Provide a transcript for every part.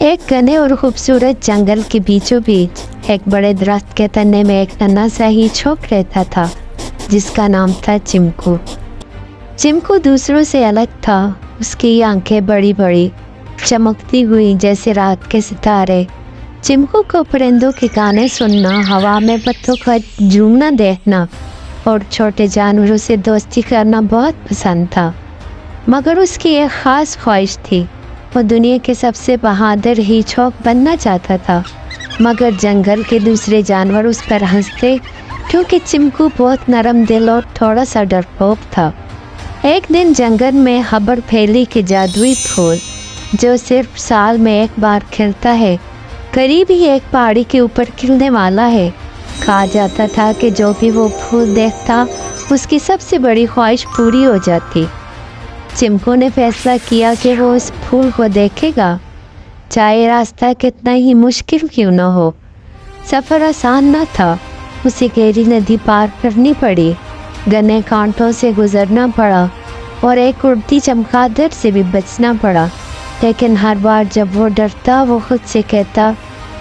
एक घने और खूबसूरत जंगल के बीचों बीच एक बड़े दरख्त के तने में एक नन्हा सा ही छोप रहता था जिसका नाम था चिमकू। चिमकू दूसरों से अलग था। उसकी आंखें बड़ी बड़ी चमकती हुई जैसे रात के सितारे। चिमकू को परिंदों के गाने सुनना, हवा में पत्तों का झूमना देखना और छोटे जानवरों से दोस्ती करना बहुत पसंद था। मगर उसकी एक ख़ास ख्वाहिश थी। वो दुनिया के सबसे बहादुर हिंचोक बनना चाहता था। मगर जंगल के दूसरे जानवर उस पर हंसते क्योंकि चिमकू बहुत नरम दिल और थोड़ा सा डरपोक था। एक दिन जंगल में हबड़ फैली के जादुई फूल जो सिर्फ साल में एक बार खिलता है, करीब ही एक पहाड़ी के ऊपर खिलने वाला है। कहा जाता था कि जो भी वो फूल देखता उसकी सबसे बड़ी ख्वाहिश पूरी हो जाती। चिमकू ने फैसला किया कि वो उस फूल को देखेगा, चाहे रास्ता कितना ही मुश्किल क्यों न हो। सफ़र आसान न था। उसे गहरी नदी पार करनी पड़ी, घने कांटों से गुजरना पड़ा और एक उड़ती चमगादड़ से भी बचना पड़ा। लेकिन हर बार जब वो डरता वो खुद से कहता,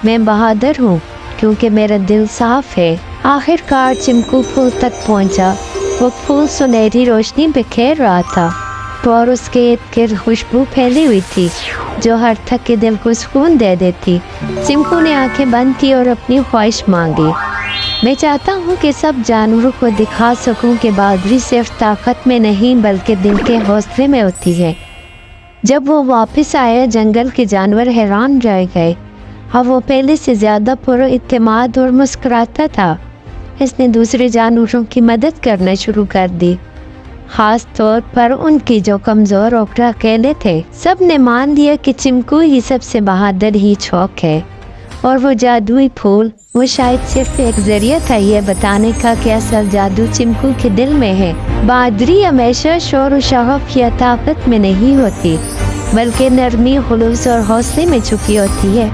मैं बहादुर हूँ क्योंकि मेरा दिल साफ है। आखिरकार चिमकू फूल तक पहुँचा। वो फूल सुनहरी रोशनी बिखेर रहा था और उसके इर्द गिर्द खुशबू फैली हुई थी जो हर थके दिल को सुकून दे देती। चिमकू ने आंखें बंद की और अपनी ख्वाहिश मांगी। मैं चाहता हूँ कि सब जानवरों को दिखा सकूँ कि बहादुरी सिर्फ ताकत में नहीं बल्कि दिल के हौसले में होती है। जब वो वापस आया जंगल के जानवर हैरान रह गए। अब वो पहले से ज़्यादा पुरइत्तेमाद और मुस्कुराता था। इसने दूसरे जानवरों की मदद करना शुरू कर दी, खास तौर पर उनकी जो कमज़ोर और अकेले थे। सब ने मान लिया कि चिमकू ही सबसे बहादुर हिंचोक है और वो जादुई फूल वो शायद सिर्फ एक जरिया था ये बताने का कि असल जादू चिमकू के दिल में है। बहादुरी हमेशा शोर और शौक़ या ताकत में नहीं होती बल्कि नरमी, खुलूस और हौसले में छुपी होती है।